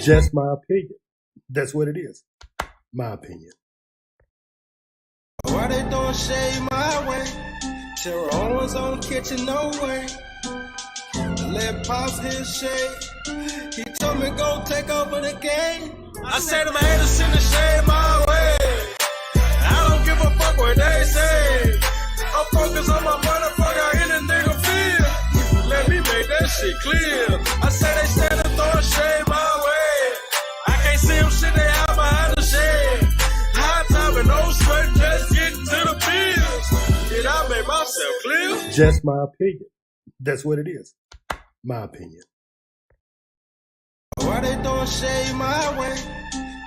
Just my opinion. That's what it is. My opinion. Why they throwing shade my way? Terror Owens on kitchen, no way. Let Pops his shade. He told me go take over the game. I said to my haters, send the shade my way. I don't give a fuck what they say. I'm focused on my motherfucker, anything I feel. Let me make that shit clear. I say they stand and throw shade my way. I can't see them shit, they out behind the shade. High time and no sweat, just getting to the bills. Did I make myself clear? Just my opinion. That's what it is. My opinion. Why they throwing shade my way?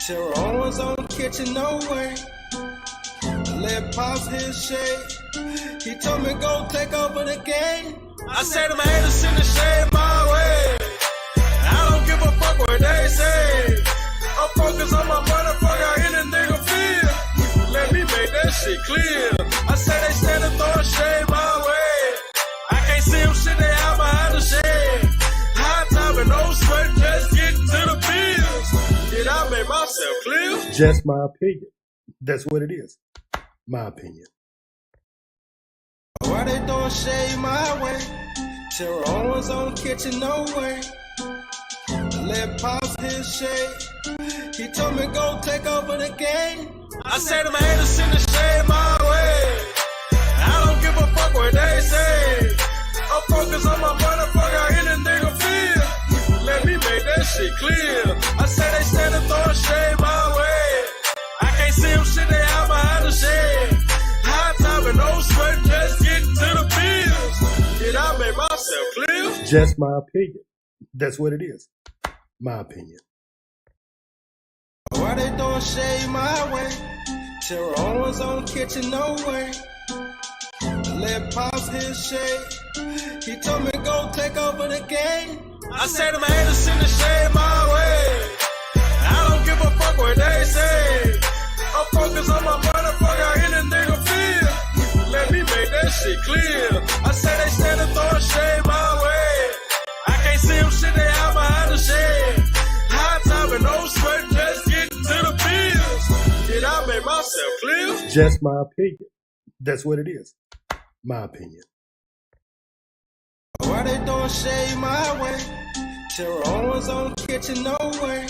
Terror Owens on kitchen, no way. Let Pops his shade. He told me go take over the game. I said to my haters, send the shade my way. I don't give a fuck what they say. I'm focused on my motherfucker, anything I feel. Let me make that shit clear. I say they stand and throw shade my way. I can't see them shit, they out behind the shade. High time and no sweat, just getting to the bills. Did I make myself clear? Just my opinion. That's what it is. My opinion. Why they throwing shade my way? Terror Owens on kitchen, no way. Let Pops his shade. He told me go take over the game. I said to my haters, send the shade my way. I don't give a fuck what they say. I'm focused on my motherfucker, anything I feel. Let me make that shit clear. I say they stand and throw shade my way. I can't see them shit, they out behind the shade. High time and no sweat, just getting to the bills. Did I make myself clear? Just my opinion. That's what it is. My opinion. Why they throwing shade my way? Terror Owens on kitchen, no way. Let Pops his shade. He told me go take over the game. I said to my haters, send the shade my way. I don't give a fuck what they say. I'm focused on my motherfucker, anything I feel. Let me make that shit clear. I say they stand and throw shade my way. I can't see them shit, they out behind the shade. High time and no sweat, just getting to the bills. Did I make myself clear? Just my opinion. That's what it is. My opinion. Why they throwing shade my way? Terror Owens on kitchen, no way.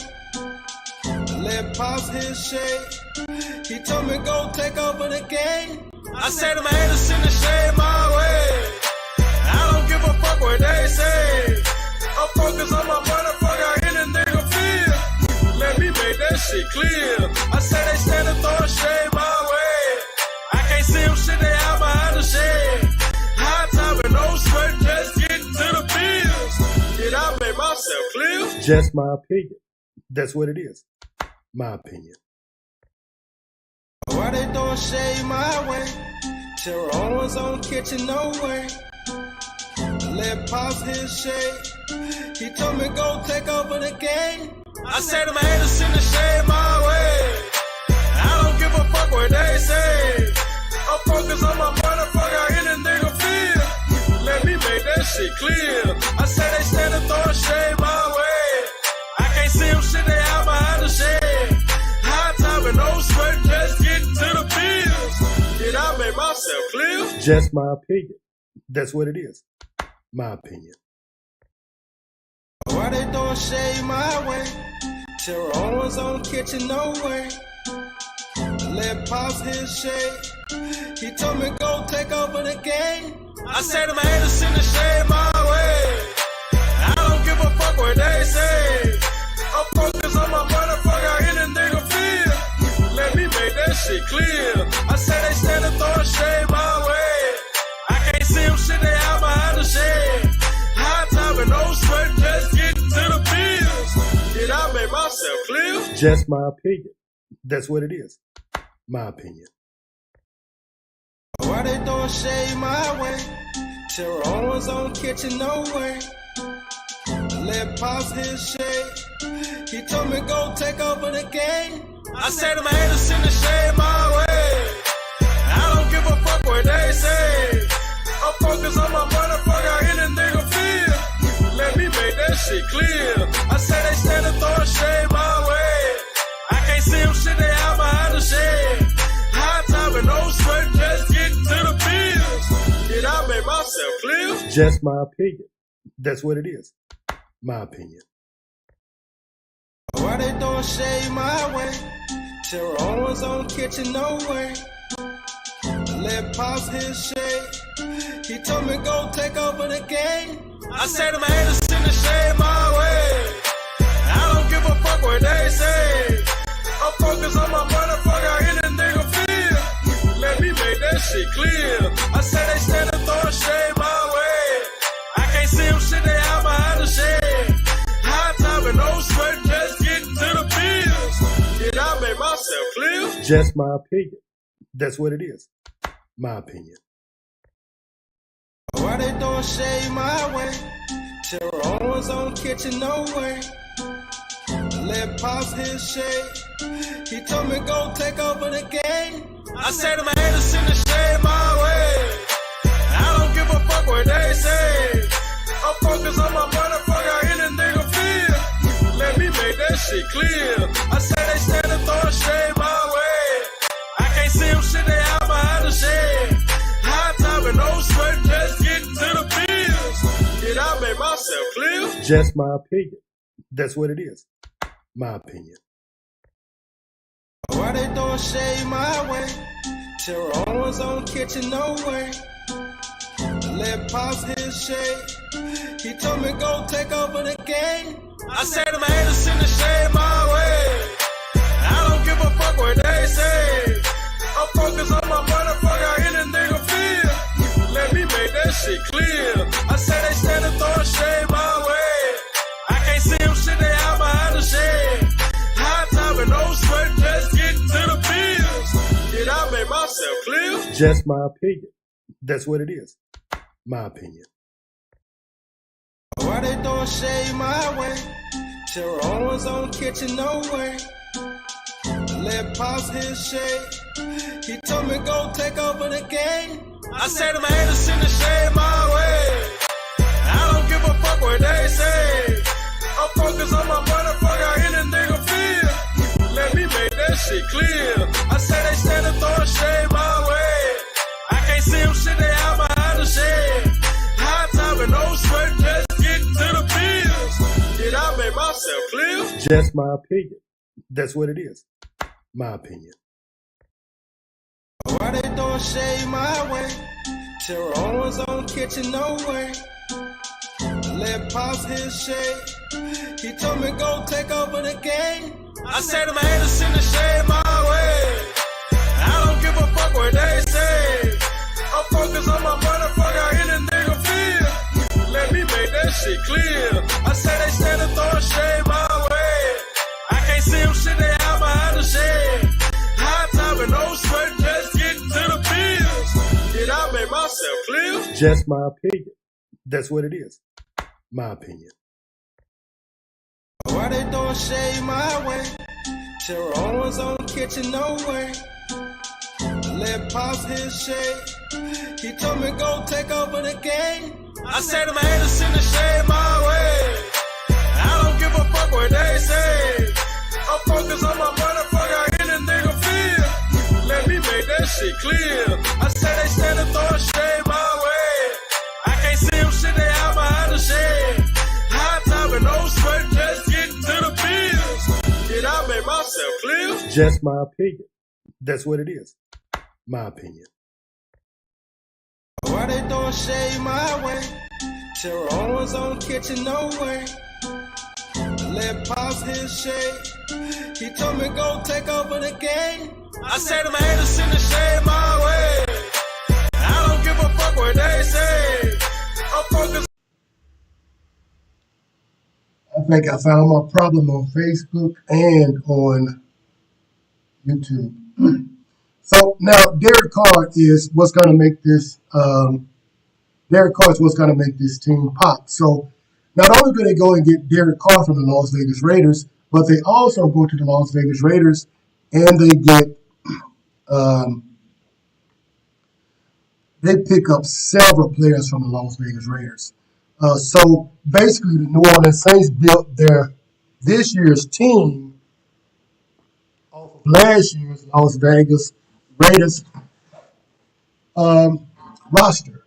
Let Pops his shade. He told me go take over the game. I said to my haters, send the shade my way. I don't give a fuck what they say. I'm focused on my motherfucker, anything I feel. Let me make that shit clear. I say they stand and throw shade my way. I can't see them shit, they out behind the shade. High time and no sweat, just getting to the bills. Did I make myself clear? Just my opinion. That's what it is. My opinion. Why they throwing shade my way? Terror Owens on kitchen, no way. Let Pops his shade. He told me go take over the game. I said to my haters, send the shade my way. I don't give a fuck what they say. I'm focused on my motherfucker, anything I feel. Let me make that shit clear. I say they stand and throw shade my way. I can't see them shit, they out behind the shade. High time and no sweat, just getting to the bills. Did I make myself clear? Just my opinion. That's what it is. My opinion. Why they throwing shade my way? Terror Owens on kitchen, no way. Let Pops his shade. He told me go take over the game. I said to my haters, send the shade my way. I don't give a fuck what they say. I'm focused on my motherfucker, anything I feel. Let me make that shit clear. I say they stand and throw shade my way. I can't see them shit, they out behind the shade. High time and no sweat, just getting to the bills. Did I make myself clear? Just my opinion. That's what it is. My opinion. Why they throwing shade my way? Terror Owens on kitchen, no way. Let Pops his shade. He told me go take over the game. I said to my haters, send the shade my way. I don't give a fuck what they say. I'm focused on my motherfucker, anything I feel. Let me make that shit clear. I say they stand and throw shade Just my opinion. That's what it is. My opinion. Why they throwing shade my way? Terror Owens on kitchen, no way. Let Pops his shade. He told me go take over the game. I said to my haters, send the shade my way. I don't give a fuck what they say. I'm focused on my motherfucker, any nigga feel. Let me make that shit clear. I said they stand and throwing shade my way. I can't see them shit, they out behind the shed. High time and no sweat, just get to the bills. Did I make myself clear? Just my opinion. That's what it is. My opinion. Why they throwing shade my way? Terror Owens on kitchen, no way. Let Pops his shade. He told me go take over the game. I said to my haters, send the shade my way. I don't give a fuck what they say. I'm focused on my motherfucker, any nigga feel. Let me make that shit clear. I said they stand and throwing shade my way. I can't see them shit, they out behind the shed. High time and no sweat, just get to the bills. Did I make myself clear? Just my opinion. That's what it is. My opinion. Why they throwing shade my way? Terror Owens on kitchen, no way. Let Pops his shade. He told me go take over the game. I said to my haters, send the shade my way. I don't give a fuck what they say. I'm focused on my motherfucker, any nigga feel. Let me make that shit clear. I said they stand and throwing shade my way. I can't see them shit, they out behind the shed. High time and no sweat, just get to the bills. Did I make myself clear? Just my opinion. That's what it is. My opinion. Why they throwing shade my way? Terror Owens on kitchen, no way. Let Pops his shade. He told me go take over the game. I said to my haters, send the shade my way. I don't give a fuck what they say. I'm focused on my motherfucker, any nigga feel. Let me make that shit clear. I said they stand and throwing shade my way. I can't see them shit, they out behind the shed. High time and no sweat, just get to the bills. Did I make myself clear? Just my opinion. That's what it is. My opinion. Why they throwing shade my way? Terror Owens on kitchen, no way. Let Pops his shade. He told me go take over the game. I said to my haters, send the shade my way. I don't give a fuck what they say. I'm focused on my motherfucker, any nigga feel. Let me make that shit clear. I said they stand and throwing shade my way. I can't see them shit, they out behind the shed. High time and no sweat, just get to the bills. Did I make myself clear? Just my opinion. That's what it is. My opinion. Why they throwing shade my way? Terror Owens on kitchen, no way. Let Pops his shade. He told me go take over the game. I said to my haters, send the shade my way. I don't give a fuck what they say. I'm focused on my motherfucker, any nigga feel. Let me make that shit clear. I said they stand and throwing shade my way. I can't see them shit, they out behind the shed. High time and no sweat, just get to the bills. Did I make myself clear? Just my opinion. That's what it is. My opinion. Why they throwing shade my way? Terror Owens on kitchen, no way. Let Pops his shade. He told me go take over the game. I said to my haters, send the shade my way. I don't give a fuck what they say. I'm focused. I think I found my problem on Facebook and on YouTube. So now Derek Carr is what's going to make this. Derek Carr is what's going to make this team pop. So not only do they go and get Derek Carr from the Las Vegas Raiders, but they also go to the Las Vegas Raiders and they pick up several players from the Las Vegas Raiders. So basically, the New Orleans Saints built this year's team off of last year's Las Vegas Raiders roster.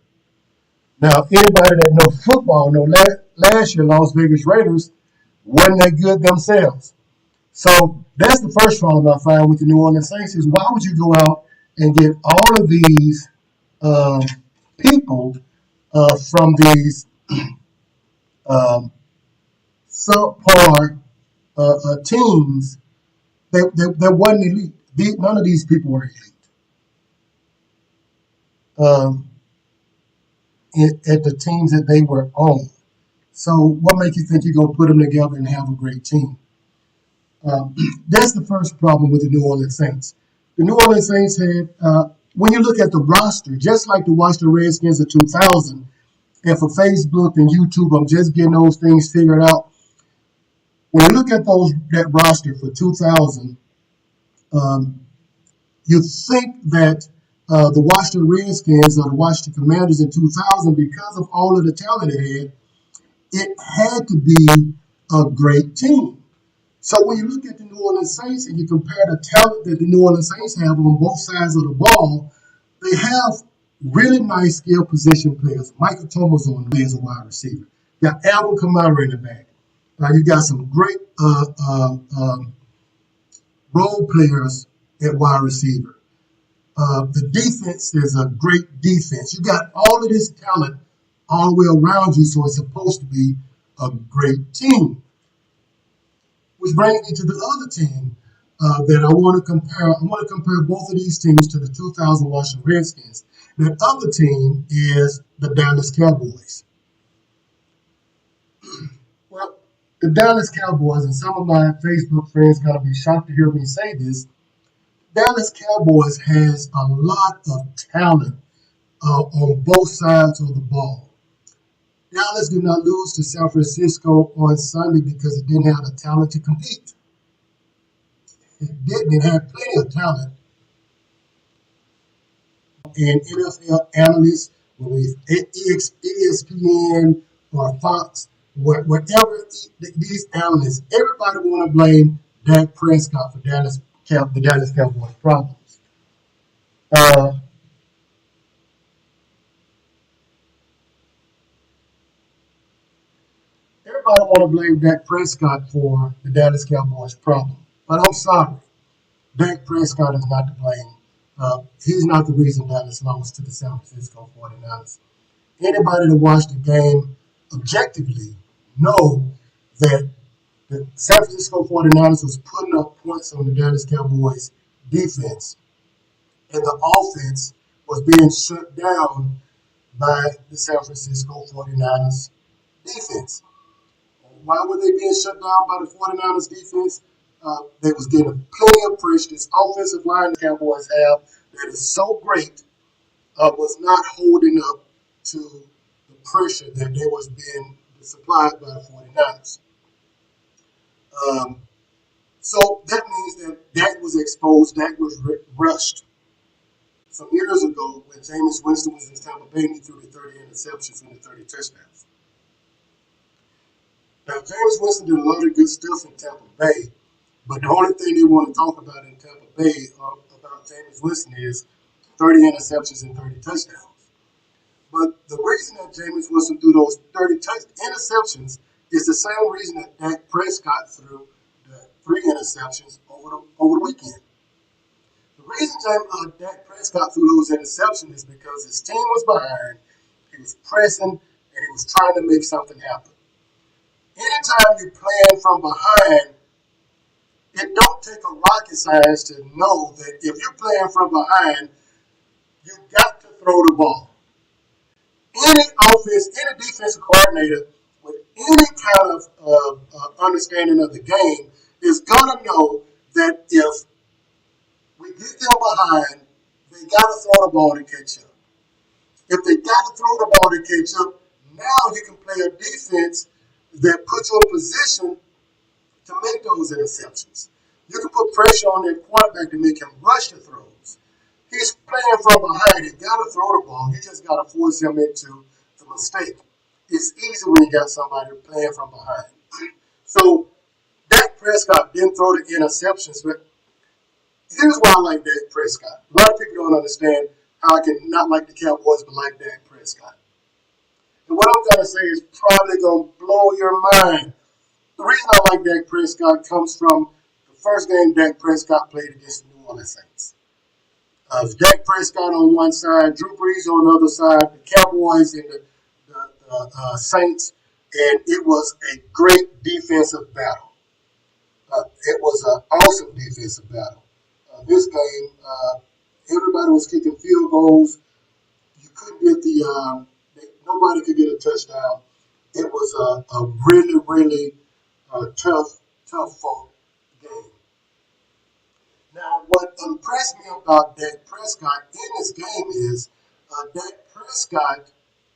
Now, anybody that knows football know last year Las Vegas Raiders wasn't that good themselves. So that's the first problem I find with the New Orleans Saints is why would you go out and get all of these uh, people from these um, subpar teams that wasn't elite. None of these people were elite um, at the teams that they were on. So what makes you think you're going to put them together and have a great team? Um, that's the first problem with the New Orleans Saints. The New Orleans Saints had, when you look at the roster, just like the Washington Redskins of 2000, and for Facebook and YouTube, I'm just getting those things figured out. When you look at that roster for 2000, um, you think that the Washington Redskins or the Washington Commanders in 2000, because of all of the talent it had to be a great team. So when you look at the New Orleans Saints and you compare the talent that the New Orleans Saints have on both sides of the ball, they have really nice skill position players. Michael Thomas on as a wide receiver. You got Alvin Kamara in the back. You got some great role players at wide receiver. The defense is a great defense. You got all of this talent all the way around you, so it's supposed to be a great team. Which brings me to the other team that I want to compare. I want to compare both of these teams to the 2000 Washington Redskins. That other team is the Dallas Cowboys. Well, the Dallas Cowboys, and some of my Facebook friends are going to be shocked to hear me say this, Dallas Cowboys has a lot of talent on both sides of the ball. Dallas did not lose to San Francisco on Sunday because it didn't have the talent to compete. It didn't. It had plenty of talent. And NFL analysts, whether it's ESPN or Fox, whatever these analysts, everybody want to blame Dak Prescott for the Dallas Cowboys problems. Uh, Everybody want to blame Dak Prescott for the Dallas Cowboys problem. But I'm sorry. Dak Prescott is not to blame. He's not the reason Dallas lost to the San Francisco 49ers. Anybody that watched the game objectively know that the San Francisco 49ers was putting up points on the Dallas Cowboys defense, and the offense was being shut down by the San Francisco 49ers defense. Why were they being shut down by the 49ers defense? They was getting plenty of pressure. This offensive line the Cowboys have that is so great was not holding up to the pressure that they was being supplied by the 49ers. So that means that Dak was exposed. Dak was rushed. Some years ago, when Jameis Winston was in Tampa Bay, he threw the 30 interceptions and the 30 touchdowns. Now, Jameis Winston did a lot of good stuff in Tampa Bay, but the only thing they want to talk about in Tampa Bay about Jameis Winston is 30 interceptions and 30 touchdowns. But the reason that Jameis Winston threw those 30 interceptions is the same reason that Dak Prescott threw the 3 interceptions over the weekend. The reason Dak Prescott threw those interceptions is because his team was behind, he was pressing, and he was trying to make something happen. Anytime you're playing from behind, it don't take a rocket science to know that if you're playing from behind, you got to throw the ball. Any defensive coordinator with any kind of understanding of the game is going to know that if we get them behind, they got to throw the ball to catch up. If they got to throw the ball to catch up, now you can play a defense that puts you in position to make those interceptions. You can put pressure on that quarterback to make him rush the throws. He's playing from behind. He got to throw the ball. You just got to force him into the mistake. It's easy when you got somebody playing from behind. So Dak Prescott didn't throw the interceptions, but here's why I like Dak Prescott. A lot of people don't understand how I can not like the Cowboys but like Dak Prescott. what I'm going to say is probably going to blow your mind. The reason I like Dak Prescott comes from the first game Dak Prescott played against the New Orleans Saints. Dak Prescott on one side, Drew Brees on the other side, the Cowboys and the Saints, and it was a great defensive battle. It was an awesome defensive battle. This game, everybody was kicking field goals. You couldn't get nobody could get a touchdown. It was a really, really tough fought game. Now, what impressed me about Dak Prescott in this game is Dak Prescott.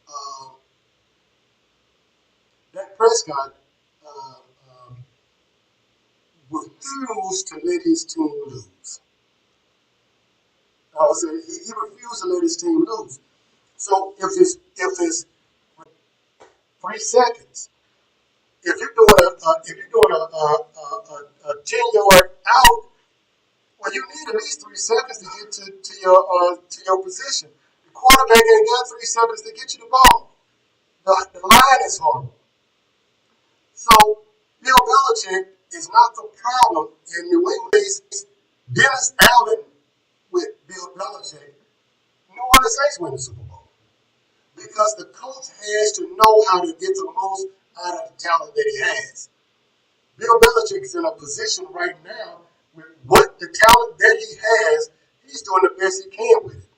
Uh, Dak Prescott uh, um, refused to let his team lose. I was saying he refused to let his team lose. So if it's 3 seconds, if you're doing a 10-yard out, well, you need at least 3 seconds to get to your position. The quarterback ain't got 3 seconds to get you the ball. The line is horrible. So Bill Belichick is not the problem in New England. Dennis Allen with Bill Belichick. New Orleans Saints win the Super Bowl because the coach has to know how to get the most out of the talent that he has. Bill Belichick is in a position right now with what the talent that he has, he's doing the best he can with it.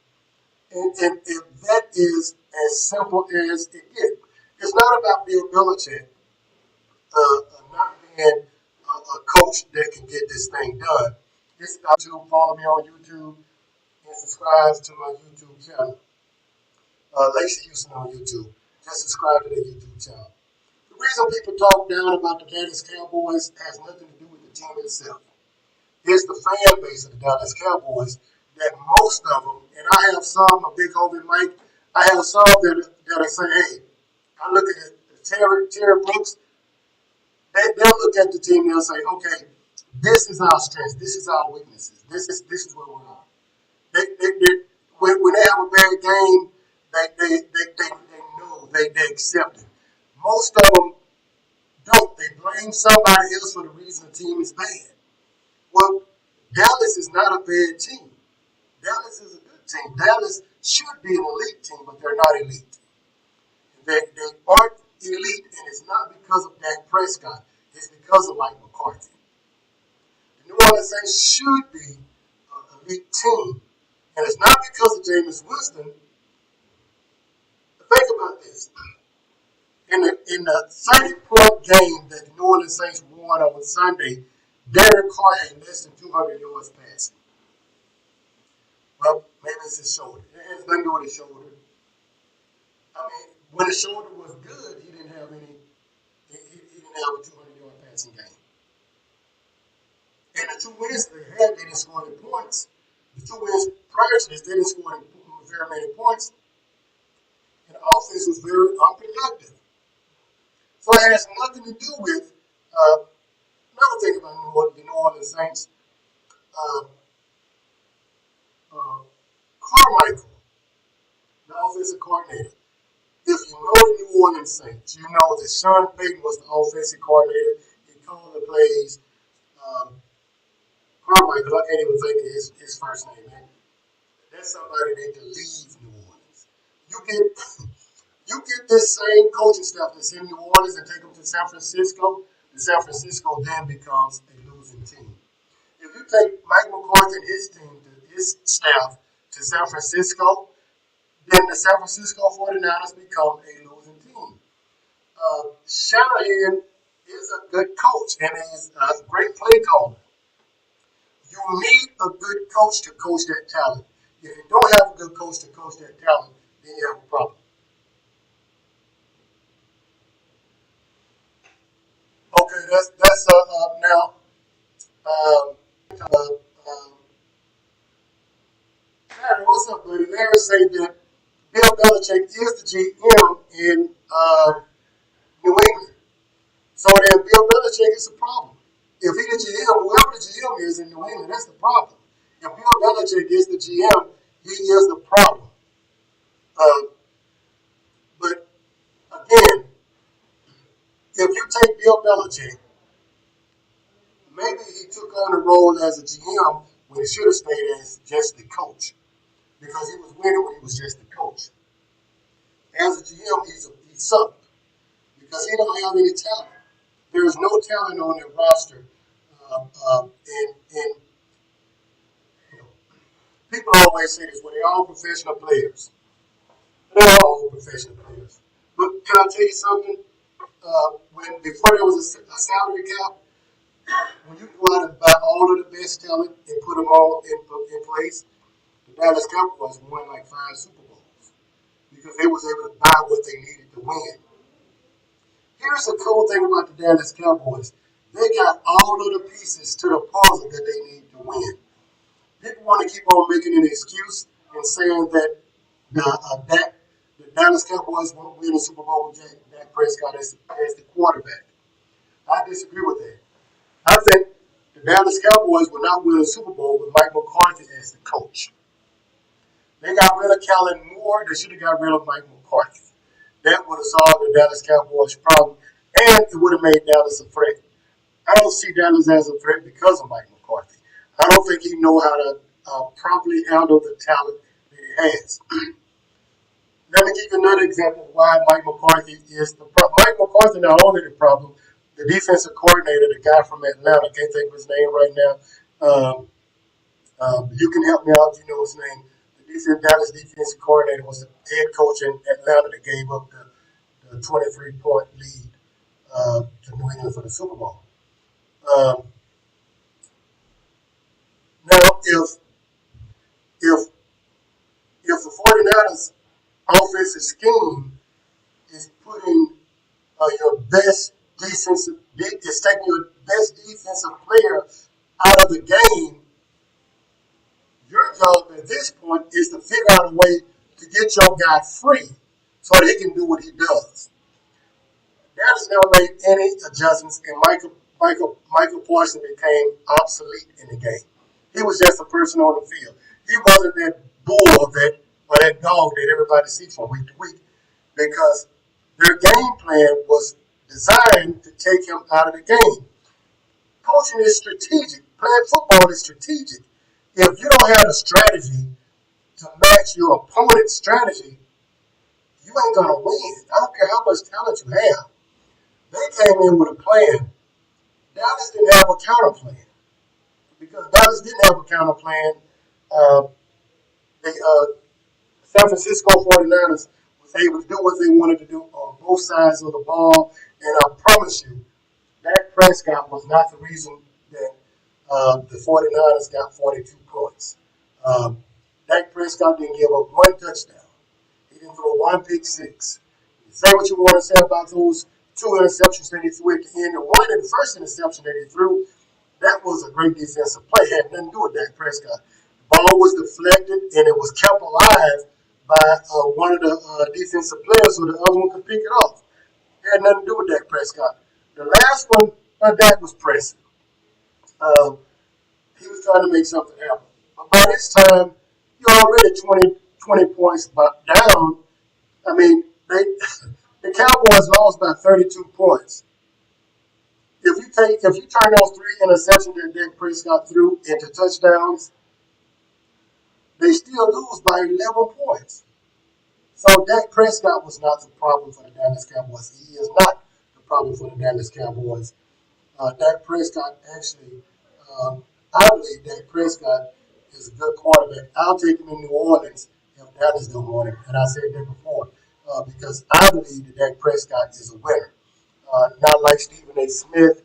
And that is as simple as it gets. It's not about Bill Belichick not being a coach that can get this thing done. It's about to follow me on YouTube and subscribe to my YouTube channel. Lacy Houston on YouTube. Just subscribe to the YouTube channel. The reason people talk down about the Dallas Cowboys has nothing to do with the team itself. It's the fan base of the Dallas Cowboys that most of them, and I have some, a big homie Mike, I have some that are saying, hey, I look at it, Terry Brooks, they'll look at the team and they'll say, okay, this is our strengths, this is our weaknesses, this is where we're at. When they have a bad game, they know, they accept it. Most of them don't. They blame somebody else for the reason the team is bad. Well, Dallas is not a bad team. Dallas is a good team. Dallas should be an elite team, but they're not elite. They aren't elite, and it's not because of Dak Prescott. It's because of Mike McCarthy. The New Orleans Saints should be an elite team, and it's not because of Jameis Winston. Think about this. In the 30-point game that the New Orleans Saints won on Sunday, Derek Carr had less than 200 yards passing. Well, maybe it's his shoulder. It has nothing to do with his shoulder. I mean, when his shoulder was good, he didn't have any. He didn't have a 200-yard passing game. And the 2 wins they had, they didn't score any points. The 2 wins prior to this, they didn't score very many points. And the offense was very unproductive. So it has nothing to do with another thing about the New Orleans Saints. Carmichael, the offensive coordinator. If you know the New Orleans Saints, you know that Sean Payton was the offensive coordinator. He called the plays. Carmichael, I can't even think of his first name, man. That's somebody that can leave New Orleans. You get this same coaching staff that's in New Orleans and take them to San Francisco, and San Francisco then becomes a losing team. If you take Mike McCarthy and his staff to San Francisco, then the San Francisco 49ers become a losing team. Shanahan is a good coach and is a great play caller. You need a good coach to coach that talent. If you don't have a good coach to coach that talent, then you have a problem. Okay, that's now. Larry, what's up, buddy? Larry said that Bill Belichick is the GM in New England. So then Bill Belichick is a problem. If he the GM, whoever the GM is in New England, that's the problem. If Bill Belichick is the GM, he is the problem. But if you take Bill Belichick, maybe he took on the role as a GM when he should have stayed as just the coach because he was winning when he was just the coach. As a GM, he sucked because he don't have any talent. There is no talent on their roster, and you know, people always say this: when they're all professional players, they're all professional players. But can I tell you something? When before there was a salary cap, when you go out and buy all of the best talent and put them all in place, the Dallas Cowboys won like 5 Super Bowls because they was able to buy what they needed to win. Here's the cool thing about the Dallas Cowboys. They got all of the pieces to the puzzle that they need to win. People want to keep on making an excuse and saying that the Dallas Cowboys won't win a Super Bowl with Dak Prescott as the quarterback. I disagree with that. I think the Dallas Cowboys will not win a Super Bowl with Mike McCarthy as the coach. They got rid of Kellen Moore. They should have got rid of Mike McCarthy. That would have solved the Dallas Cowboys problem, and it would have made Dallas a threat. I don't see Dallas as a threat because of Mike McCarthy. I don't think he knows how to properly handle the talent that he has. Let me give you another example of why Mike McCarthy is the problem. Mike McCarthy not only the problem, the defensive coordinator, the guy from Atlanta, can't think of his name right now. You can help me out. You know his name. The Dallas defensive coordinator was the head coach in Atlanta that gave up the 23-point lead to New England for the Super Bowl. Um, Now, if if the 49ers offensive scheme is putting your best defensive, is taking your best defensive player out of the game, your job at this point is to figure out a way to get your guy free so that he can do what he does. Dallas never made any adjustments, and Michael Parsons became obsolete in the game. He was just a person on the field. He wasn't that bull or that dog that everybody sees from week to week because their game plan was designed to take him out of the game. Coaching is strategic. Playing football is strategic. If you don't have a strategy to match your opponent's strategy, you ain't gonna win. I don't care how much talent you have. They came in with a plan. Dallas didn't have a counter plan because Dallas didn't have a counter plan. The San Francisco 49ers was able to do what they wanted to do on both sides of the ball, and I promise you, Dak Prescott was not the reason that the 49ers got 42 points. Dak Prescott didn't give up one touchdown. He didn't throw one pick six. Say what you want to say about those 2 interceptions that he threw at the end. The first interception that he threw, that was a great defensive play. It had nothing to do with Dak Prescott. The ball was deflected and it was kept alive by one of the defensive players so the other one could pick it off. It had nothing to do with Dak Prescott. The last one, Dak was pressing. He was trying to make something happen. But by this time, you're already 20 points down. I mean, the Cowboys lost by 32 points. If you turn those 3 interceptions that Dak Prescott threw into touchdowns, they still lose by 11 points. So Dak Prescott was not the problem for the Dallas Cowboys. He is not the problem for the Dallas Cowboys. Dak Prescott actually, I believe Dak Prescott is a good quarterback. I'll take him in New Orleans if Dallas don't want him. And I said that before because I believe that Dak Prescott is a winner. Not like Stephen A. Smith.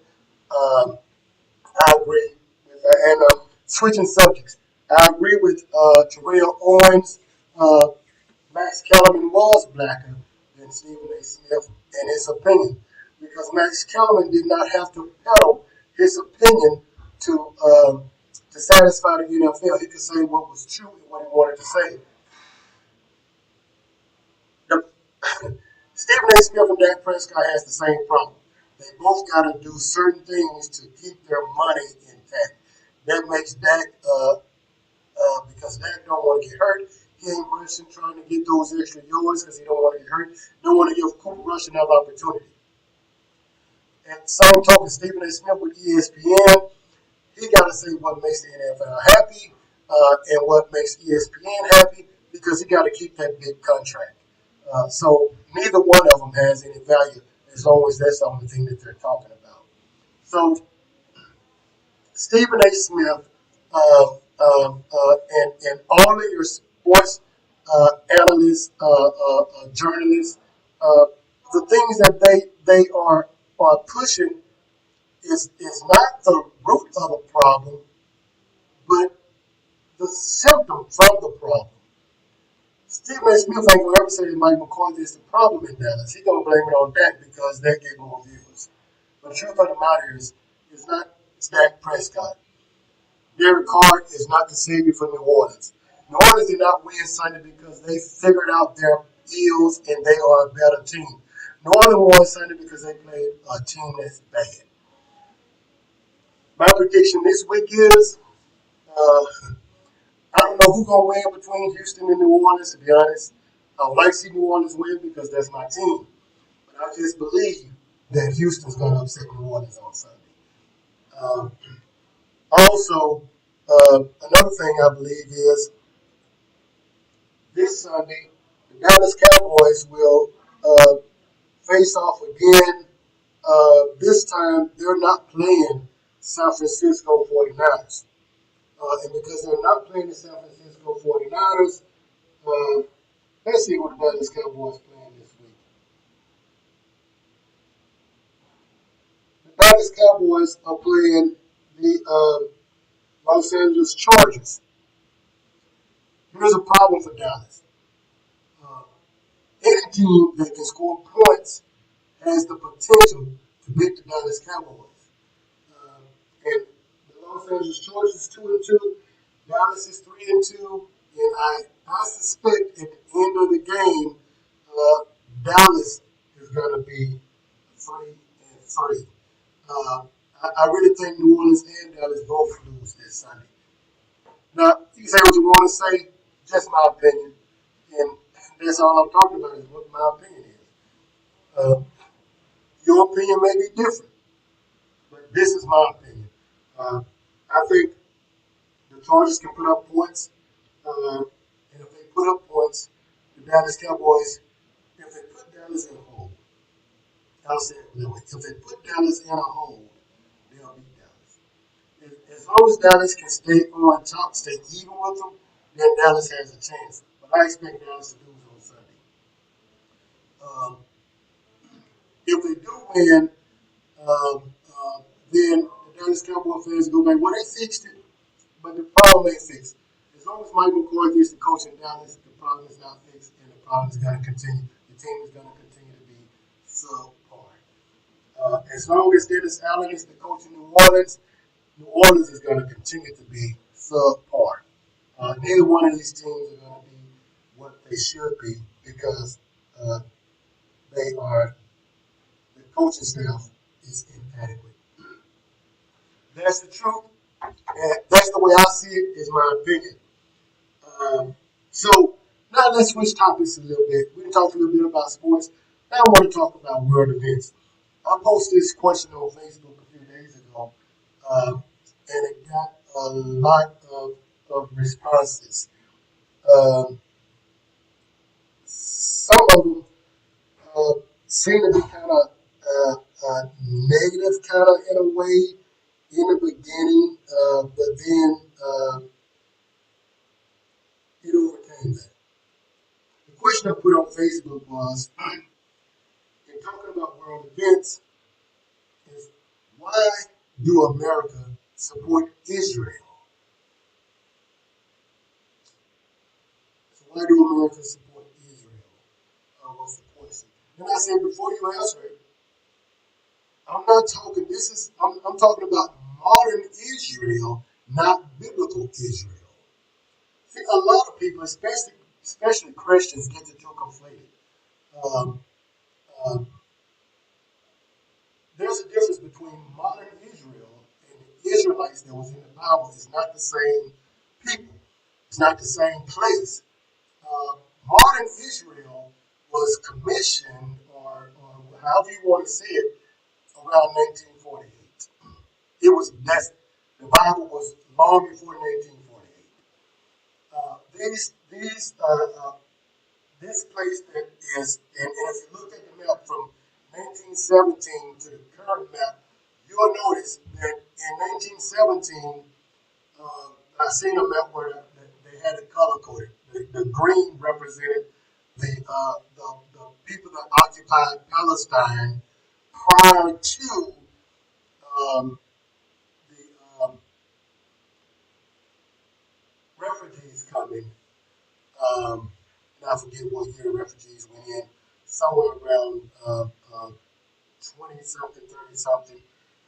I agree. And switching subjects, I agree with Terrell Owens. Max Kellerman was blacker than Stephen A. Smith in his opinion because Max Kellerman did not have to peddle his opinion to satisfy the NFL. He could say what was true and what he wanted to say. The, Stephen A. Smith and Dak Prescott has the same problem. They both got to do certain things to keep their money intact. That makes Dak, because Dak don't want to get hurt. He ain't rushing trying to get those extra yards because he don't want to get hurt. Don't want to give Cooper Rush another opportunity. And same token, Stephen A. Smith with ESPN, he got to say what makes the NFL happy and what makes ESPN happy because he got to keep that big contract. So neither one of them has any value as long as that's the only thing that they're talking about. So Stephen A. Smith and all of your sports analysts, journalists, uh, the things that they are pushing is not the root of the problem, but the symptom from the problem. Stephen A. Smith ain't gonna ever say that Mike McCarthy is the problem in Dallas. He's gonna blame it on Dak because that gave more views. But the truth of the matter is not it's Dak Prescott. Derek Carr is not the savior for New Orleans. New Orleans did not win Sunday because they figured out their ills and they are a better team. New Orleans won Sunday because they played a team that's bad. My prediction this week is uh, I don't know who's gonna win between Houston and New Orleans. To be honest, I would like to see New Orleans win because that's my team. But I just believe that Houston's gonna upset New Orleans on Sunday. Um, Also, another thing I believe is this Sunday the Dallas Cowboys will uh, face off again. This time they're not playing San Francisco 49ers. And because they're not playing the San Francisco 49ers, uh, let's see what the Dallas Cowboys playing this week. The Dallas Cowboys are playing the Los Angeles Chargers. Here's a problem for Dallas. Uh, any team that can score points has the potential to beat the Dallas Cowboys. And the Los Angeles Chargers is 2-2. Dallas is 3-2. And I suspect at the end of the game, Dallas is going to be 3-3. Uh, I really think New Orleans and Dallas both lose this Sunday. Now, you say what you want to say, just my opinion. And that's all I'm talking about is what my opinion is. Uh, your opinion may be different, but this is my opinion. Uh, I think the Chargers can put up points. And if they put up points, the Dallas Cowboys, if they put Dallas in a hole, I'll say it that way. If they put Dallas in a hole, they'll beat Dallas. As long as Dallas can stay on top, stay even with them, then Dallas has a chance. But I expect Dallas to lose on Sunday. Um, if they do win, um, uh, then the Dallas Cowboy fans go back. Well, they fixed it, but the problem ain't fixed. As long as Mike McCarthy is the coach in Dallas, the problem is not fixed, and the problem is going to continue. The team is going to continue to be subpar. As long as Dennis Allen is the coach in New Orleans is going to continue to be subpar. Neither one of these teams are going to be what they should be because uh, they are the coaching staff is inadequate. That's the truth, and that's the way I see it. Is my opinion. So now let's switch topics a little bit. We talked a little bit about sports. Now I want to talk about world events. I posted this question on Facebook a few days ago, and it got a lot of responses. Um, some of them seem to be kind of negative, kind of in a way, in the beginning, but then it overcame that. The question I put on Facebook was, in talking about world events, is why do America support Israel? So why do America support Israel? Was the question. And I said, before you answer it, I'm not talking, I'm talking about modern Israel, not biblical Israel. See, a lot of people, especially Christians, get the two conflated. Um, um, there's a difference between modern Israel and the Israelites that was in the Bible. It's not the same people. It's not the same place. Modern Israel was commissioned, or however you want to say it, around 1948. The Bible was long before 1948. This place that is, and if you look at the map from 1917 to the current map, you'll notice that in 1917, I seen a map where they had it color coded. The green represented the people that occupied Palestine prior to um, the refugees coming. Um, and I forget what year the refugees went in, somewhere around 20 something, 30 something,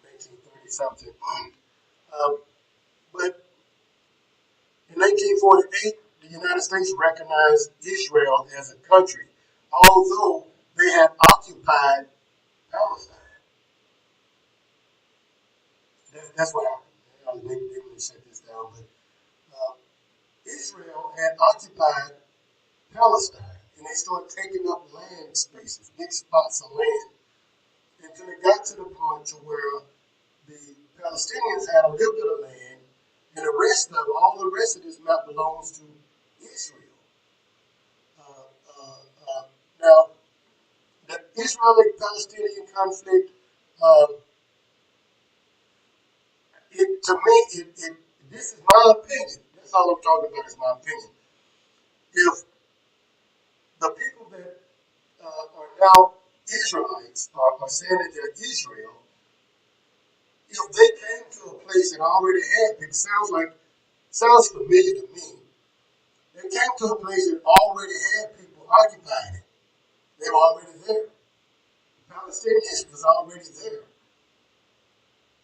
1930 something. Um, but in 1948, the United States recognized Israel as a country, although they had occupied Palestine. That's what happened. They really shut this down, but uh, Israel had occupied Palestine, and they started taking up land spaces, big spots of land, until it got to the point to where the Palestinians had a little bit of land, and all the rest of this map belongs to Israel. Now, the Israeli-Palestinian conflict, um, to me, this is my opinion. That's all I'm talking about is my opinion. If the people that are now Israelites are saying that they're Israel, if they came to a place that already had people, sounds familiar to me. They came to a place that already had people occupying it. They were already there. The Palestinians was already there.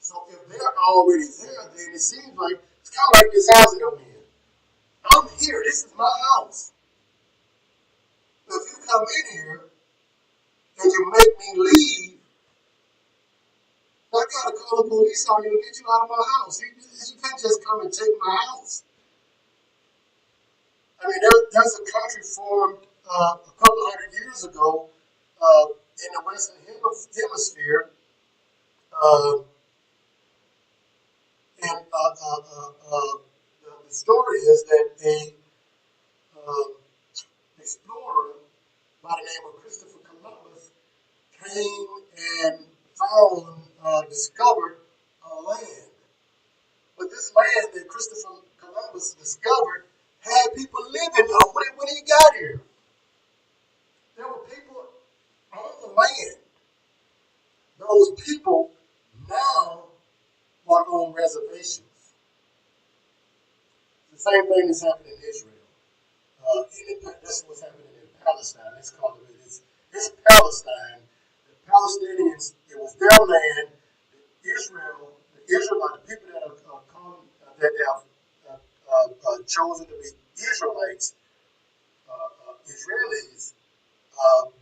So if they're already there, then it seems like it's kind of like this house that I'm in. I'm here. This is my house. If you come in here and you make me leave, I gotta call the police on you and get you out of my house. You can't just come and take my house. I mean, there's a country formed a couple hundred years ago in the Western Hemisphere, uh, and the story is that a uh, explorer by the name of Christopher Columbus came and discovered land. But this land that Christopher Columbus discovered had people living on when he got here. There were people on the land. Those people now are on reservations. The same thing is happening in Israel. That's what's happening in Palestine. It's Palestine. The Palestinians, it was their land. The Israelites, the people that are that have chosen to be Israelites, Israelis,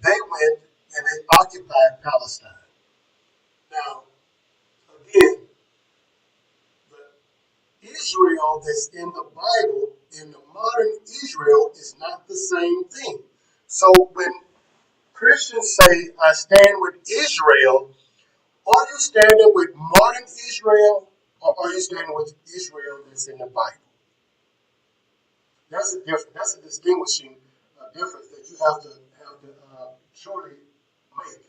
they went and they occupied Palestine. Now, again, the Israel that's in the Bible, in the modern Israel, is not the same thing. So when Christians say, I stand with Israel, are you standing with modern Israel or are you standing with Israel that's in the Bible? That's a difference. That's a distinguishing difference that you have to surely make.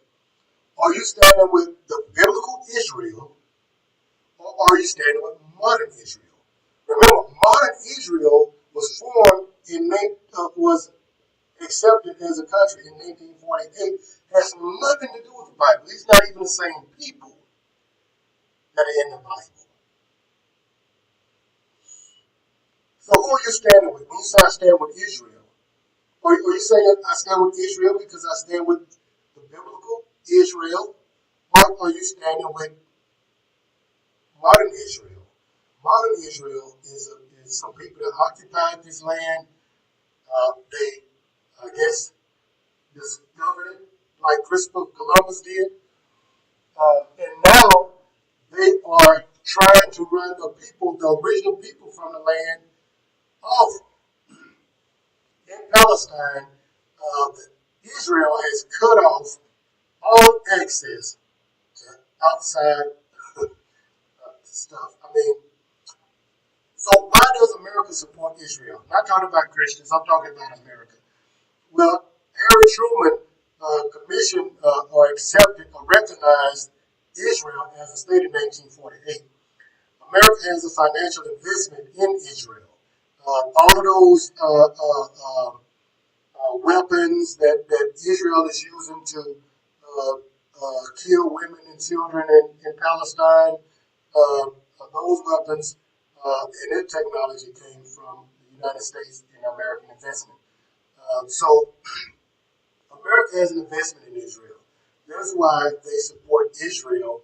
Are you standing with the biblical Israel or are you standing with modern Israel? Remember, modern Israel was formed was accepted as a country in 1948. Has nothing to do with the Bible. It's not even the same people that are in the Bible. So who are you standing with? When you say I stand with Israel, are you saying I stand with Israel because I stand with the biblical Israel, or are you standing with modern Israel? Modern Israel is some people that occupied this land. They, I guess, discovered it like Christopher Columbus did, and now they are trying to run the original people from the land off. In Palestine, Israel has cut off all access to outside stuff. I mean, so why does America support Israel? I'm not talking about Christians. I'm talking about America. Well, Harry Truman commissioned or accepted or recognized Israel as a state in 1948. America has a financial investment in Israel. All of those weapons that Israel is using to kill women and children in Palestine, those weapons and their technology came from the United States and American investment. So America has an investment in Israel. That's why they support Israel.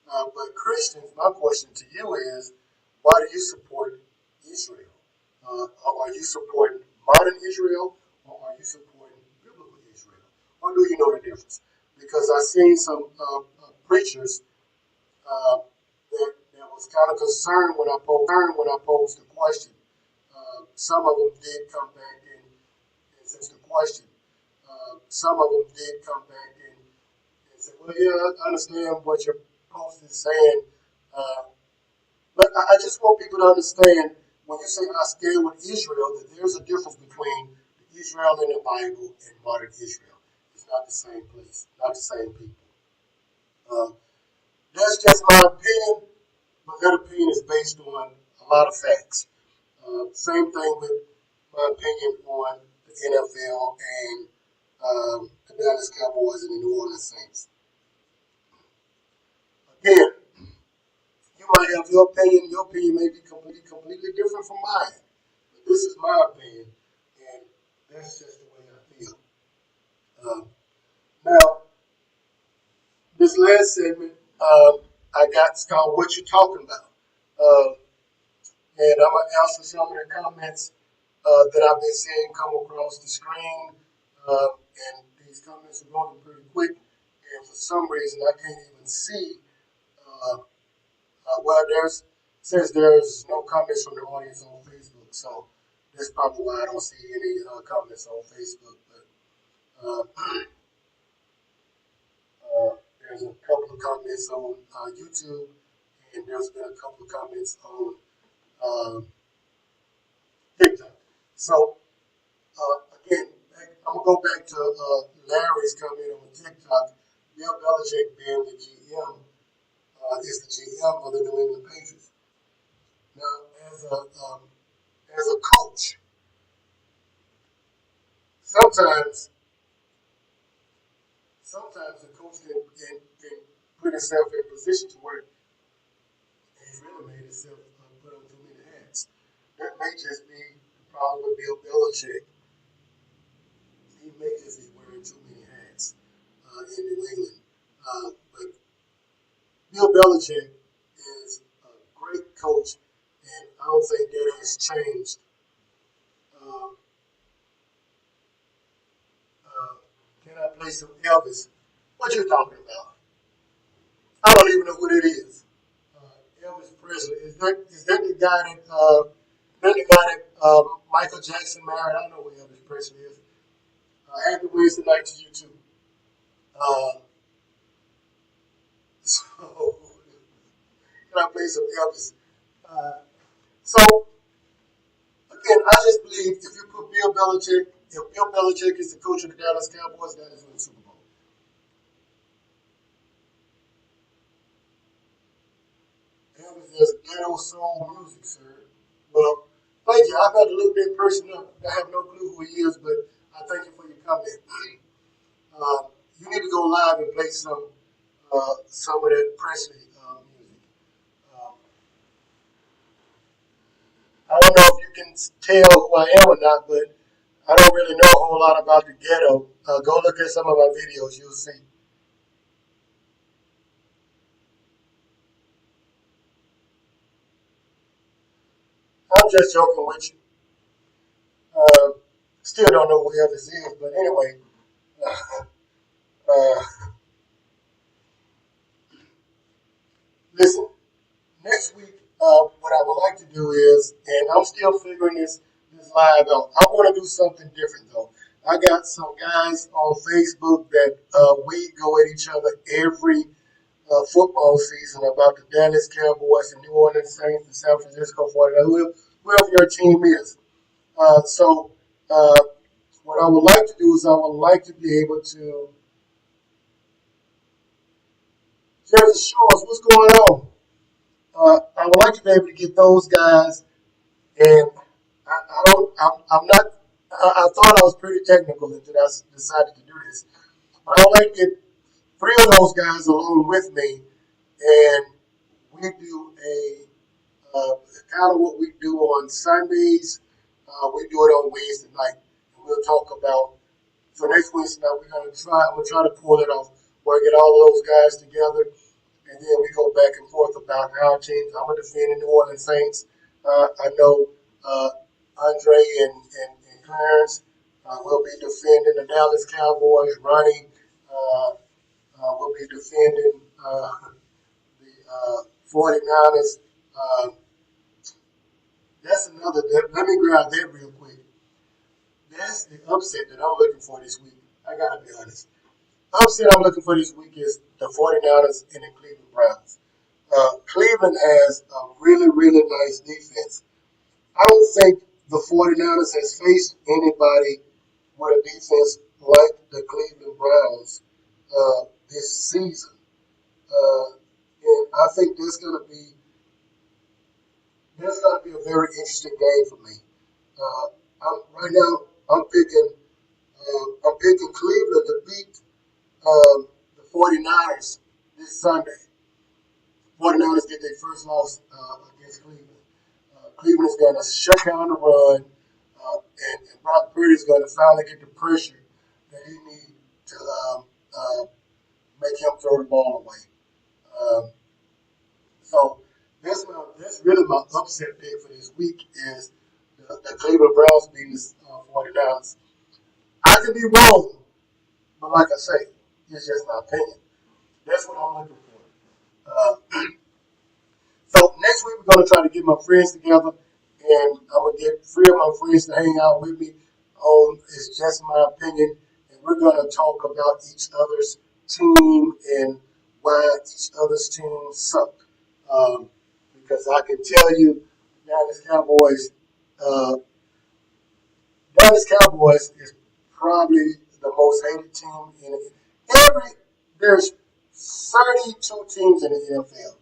But Christians, my question to you is, why do you support Israel? Are you supporting modern Israel, or are you supporting biblical Israel? Or do you know the difference? Because I've seen some preachers that was kind of concerned when I posed the question. Some of them did come back and since the question, some of them did come back and say, well, yeah, I understand what your post is saying, uh, but I just want people to understand when you say I stand with Israel, that there's a difference between the Israel in the Bible and modern Israel. It's not the same place, not the same people. Uh, that's just my opinion, but that opinion is based on a lot of facts. Same thing with my opinion on the NFL and the Dallas Cowboys and the New Orleans Saints. Again, you might have your opinion. Your opinion may be completely different from mine. But this is my opinion, and that's just the way I feel. Now, this last segment, I got it's called "What You Talking About," and I'm gonna answer some of the comments that I've been seeing come across the screen, and these comments are going pretty quick, and for some reason I can't even see. Uh, well, there's since there's no comments from the audience on Facebook, so that's probably why I don't see any comments on Facebook. But there's a couple of comments on YouTube, and there's been a couple of comments on TikTok. So again, I'm gonna go back to Larry's comment on TikTok. Bill Belichick being the GM is the GM of the New England Patriots. Now, as a coach, sometimes sometimes the coach can put himself in a position to where he's really made himself put on too many hats. That may just be the problem with Bill Belichick. He may just be wearing too many hats in New England. But Bill Belichick is a great coach, and I don't think that has changed. Uh, uh, can I play some Elvis? What you talking about? I don't even know who that is. Elvis Presley. Is that the guy that Michael Jackson married? I don't know who Elvis Presley is. Happy Wednesday night to you too. Uh, so can I play some Elvis? Uh, so again, I just believe if you put if Bill Belichick is the coach of the Dallas Cowboys, that is win the Super Bowl. Elvis does ghetto soul music, sir. Well, thank you. I've had to look that person up. I have no clue who he is, but I thank you for your comment. You need to go live and play some of that Presley music. Uh, I don't know if you can tell who I am or not, but I don't really know a whole lot about the ghetto. Go look at some of my videos, you'll see. I'm just joking with you. Uh, Still don't know who Elvis is, but anyway, uh, listen. Next week, what I would like to do is, and I'm still figuring this live out. I want to do something different though. I got some guys on Facebook that we go at each other every football season about the Dallas Cowboys, the New Orleans Saints, the San Francisco 49ers, whoever your team is. So what I would like to do is I would like to be able to just show us what's going on. I would like to be able to get those guys, and I don't. I'm not. I thought I was pretty technical until I decided to do this. But I would like to get three of those guys along with me, and we do a kind of what we do on Sundays. We do it on Wednesday night, and we'll talk about. So next Wednesday night, we're gonna try. I'm gonna try to pull it off. Where I get all of those guys together, and then we go back and forth about our teams. I'm gonna defend the New Orleans Saints. I know Andre and Clarence will be defending the Dallas Cowboys. Ronnie will be defending the 49ers. Uh, that's another. Let me grab that real quick. That's the upset that I'm looking for this week. I gotta be honest. Upset I'm looking for this week is the 49ers and the Cleveland Browns. Cleveland has a really, really nice defense. I don't think the 49ers has faced anybody with a defense like the Cleveland Browns this season. And I think that's gonna be a very interesting game for me. Right now, I'm picking Cleveland to beat the 49ers this Sunday. 49ers get their first loss against Cleveland. Cleveland is going to shut down the run, and Brock Purdy is going to finally get the pressure that he needs to make him throw the ball away. Um, so that's really my upset pick for this week is the Cleveland Browns beating the 49ers. I could be wrong, but like I say, it's just my opinion. That's what I'm looking for. So next week we're gonna try to get my friends together, and I'm gonna get three of my friends to hang out with me. It's just my opinion, and we're gonna talk about each other's team and why each other's team suck. Um, because I can tell you, Dallas Cowboys, uh, Dallas Cowboys is probably the most hated team in every. There's 32 teams in the NFL.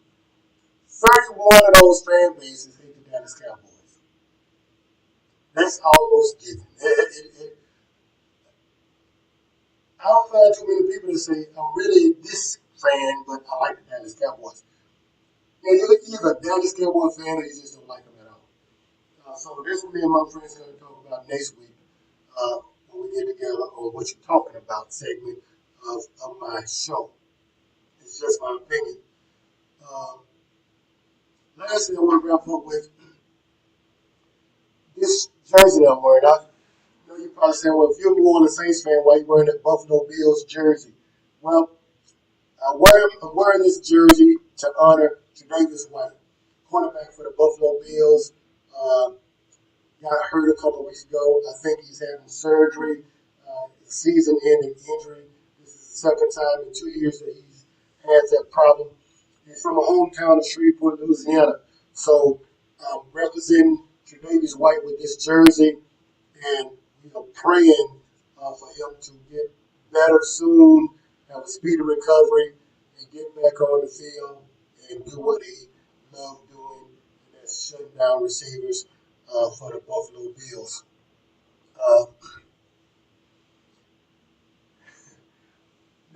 31 of those fan bases hate the Dallas Cowboys. That's almost given. I don't find too many people that say, I'm really this fan, but I like the Dallas Cowboys. You're either a Dallas Cowboys fan or you just don't like them at all. So this will me and my friends are going to talk about next week when we get together on what you're talking about segment of my show. It's just my opinion. Um, Lastly, I want to wrap up with this jersey that I'm wearing. You know, you probably saying, well, if you're a New Orleans Saints fan, why are you wearing that Buffalo Bills jersey? Well, I'm wearing this jersey to honor Tre'Davious White, cornerback for the Buffalo Bills. Um, got hurt a couple of weeks ago. I think he's having surgery, season-ending injury. This is the second time in 2 years that he's had that problem. He's from a hometown of Shreveport, Louisiana. So representing Tre'Davious White with this jersey, and praying for him to get better soon, have a speedy recovery, and get back on the field and do what he loved doing, and that's shutting down receivers for the Buffalo Bills. Uh,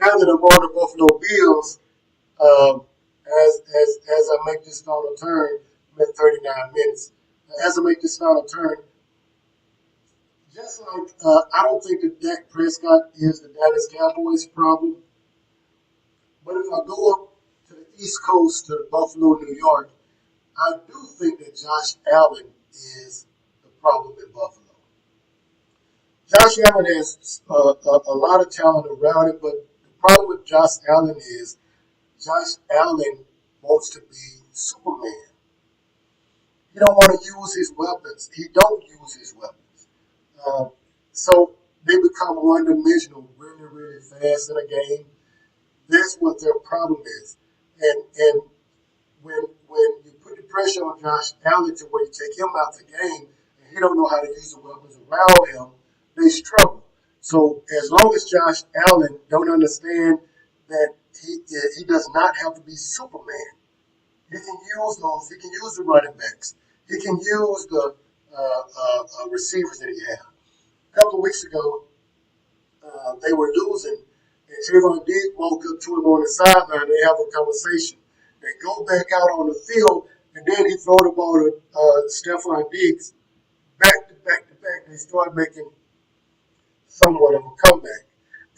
Now that I'm on the Buffalo Bills, um, as I make this final turn, I'm at 39 minutes. As I make this final turn, just like I don't think that Dak Prescott is the Dallas Cowboys' problem, but if I go up to the East Coast to Buffalo, New York, I do think that Josh Allen is the problem in Buffalo. Josh Allen has a lot of talent around him, but the problem with Josh Allen is Josh Allen wants to be Superman. He don't want to use his weapons. He don't use his weapons. Um, so they become one dimensional really, really fast in a game. That's what their problem is. And when you put the pressure on Josh Allen to where you take him out the game and he don't know how to use the weapons around him, they struggle. So as long as Josh Allen don't understand that he does not have to be Superman, he can use those. He can use the running backs. He can use the receivers that he has. A couple of weeks ago, they were losing, and Trayvon Diggs walked up to him on the sideline. They have a conversation. They go back out on the field, and then he throw the ball to Stephon Diggs back to back to back. They start making somewhat of a comeback.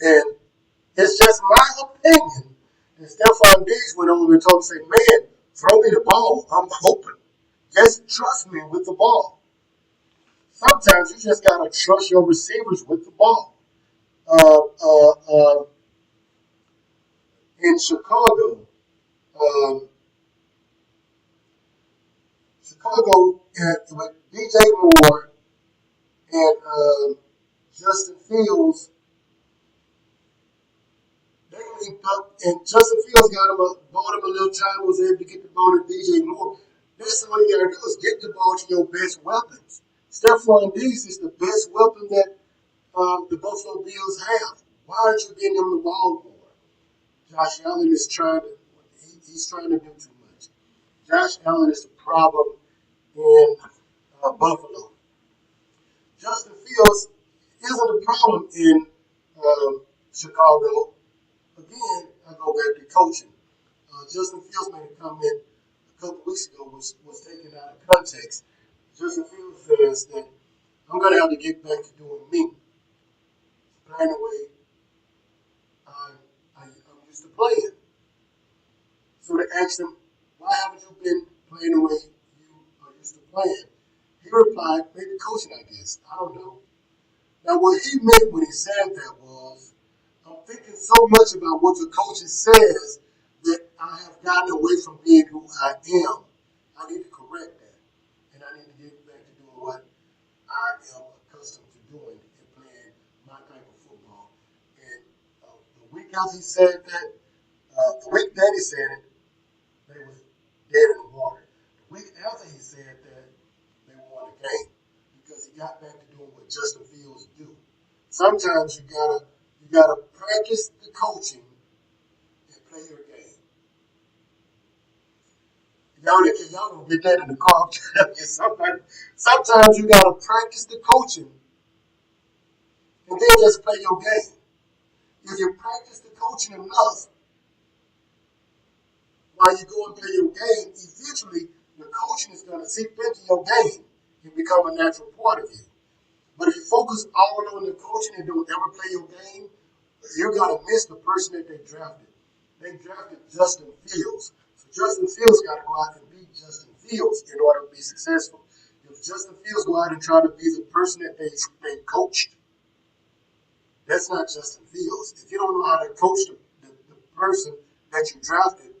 And it's just my opinion that Stephon Diggs went over and told him, say, man, throw me the ball. I'm open. Just trust me with the ball. Sometimes you just got to trust your receivers with the ball. Uh, uh, uh, in Chicago, um, with DJ Moore and Justin Fields, they linked up, and Justin Fields bought him a little time, was able to get the ball to DJ Moore. That's all you got to do is get the ball to your best weapons. Stephon Diggs is the best weapon that the Buffalo Bills have. Why aren't you getting him the ball more? Josh Allen is he's trying to do too much. Josh Allen is the problem in Buffalo. Justin Fields isn't the problem in Chicago. Again, I go back to coaching. Justin Fields made a comment a couple weeks ago, which was taken out of context. Justin Fields says that I'm going to have to get back to doing me, playing the way I'm used to playing. So they asked him, why haven't you been playing the way you are used to playing? He replied, maybe coaching, I guess. I don't know. Now, what he meant when he said that was, I'm thinking so much about what the coach says that I have gotten away from being who I am. I need to correct that. And I need to get back to doing what I am accustomed to doing and playing my type of football. And the week after he said that, the week that he said it, they was dead in the water. The week after he said that, they won the game because he got back to doing what Justin Fields do. Sometimes you gotta practice the coaching and play your game. Y'all gonna get that in the car. Sometimes you gotta practice the coaching and then just play your game. If you practice the coaching enough while you go and play your game, eventually the coaching is gonna seep into your game and become a natural part of you. But if you focus all on the coaching and don't ever play your game, you're gonna miss the person that they drafted. They drafted Justin Fields. So Justin Fields got to go out and be Justin Fields in order to be successful. If Justin Fields go out and try to be the person that they coached, that's not Justin Fields. If you don't know how to coach the person that you drafted,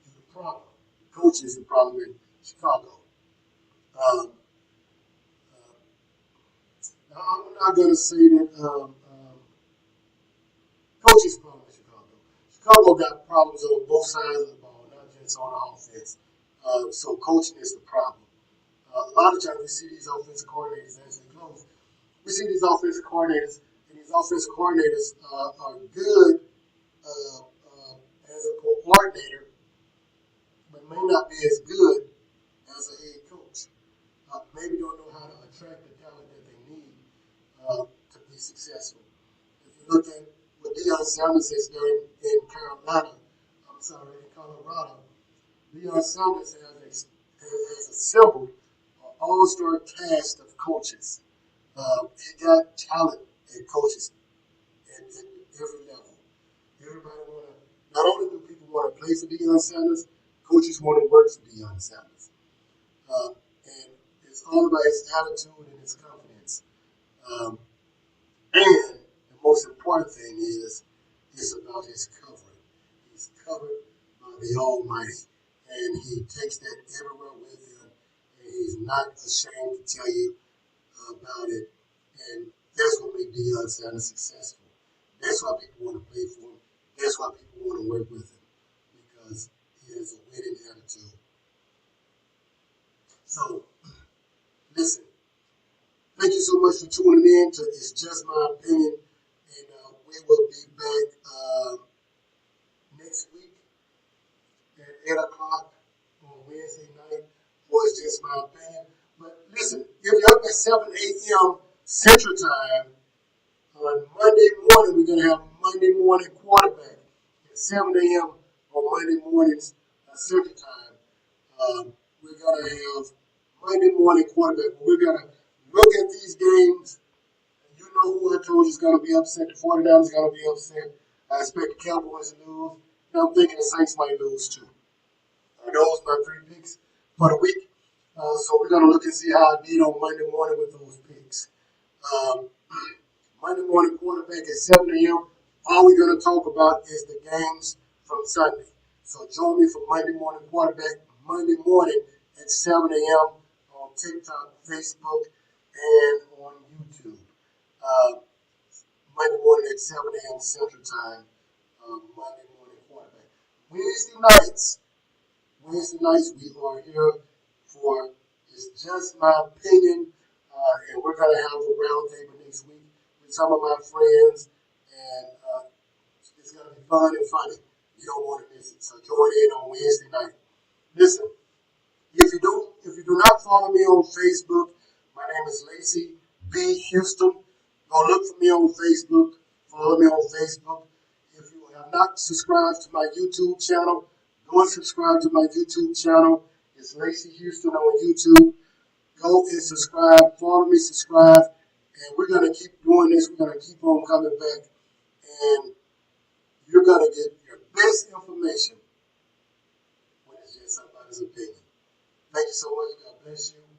it's a problem. The coach is the problem in Chicago. Um, I'm not going to say that coaches problem in Chicago. Chicago got problems on both sides of the ball, not just on the offense. So coaching is the problem. A lot of times we see these offensive coordinators as they close. We see these offensive coordinators, and these offensive coordinators are good as a coordinator, but may not be as good as a head coach. Maybe don't know how to attract the talent that they need to be successful. If you look at what Deion Sanders has done in Colorado, Deion Sanders has assembled an all-star cast of coaches. He got talent in coaches at every level. Everybody want to. Not only do people want to play for Deion Sanders, coaches want to work for Deion Sanders. And it's all about his attitude and his confidence. Um, and the most important thing is it's about his covering. He's covered by the Almighty, and he takes that everywhere with him, and he's not ashamed to tell you about it. And that's what makes Deion Sanders successful. That's why people want to play for him. That's why people want to work with him because it is a winning attitude. So, listen, thank you so much for tuning in to It's Just My Opinion, and we will be back next week at 8 o'clock on Wednesday night for It's Just My Opinion. But listen, if you're up at 7 a.m. Central Time, on Monday morning, we're going to have Monday morning quarterback at 7 a.m. on Monday mornings Central Time. We're going to have Monday morning quarterback. We're going to look at these games. You know who I told you is going to be upset. The 49ers are going to be upset. I expect the Cowboys to lose. And I'm thinking the Saints might lose too. Those are my 3 picks for the week. So we're going to look and see how I did on Monday morning with those picks. Um, Monday morning quarterback at 7 a.m. All we're going to talk about is the games from Sunday. So join me for Monday morning quarterback Monday morning at 7 a.m. on TikTok, Facebook, and on YouTube. Uh, Monday morning at 7 a.m. Central Time. Monday morning quarterback. Wednesday nights. Wednesday nights we are here for It's Just My Opinion, and we're going to have a roundtable next week with some of my friends, and it's going to be fun and funny. You don't want to miss it, so join in on Wednesday night. Listen, if you do not follow me on Facebook, my name is Lacy B. Houston. Go look for me on Facebook. Follow me on Facebook. If you have not subscribed to my YouTube channel, go and subscribe to my YouTube channel. It's Lacy Houston on YouTube. Go and subscribe. Follow me, subscribe, and we're gonna keep doing this. We're gonna keep on coming back, and you're gonna get your best information when it's just somebody's opinion. Thank you so much. God bless you.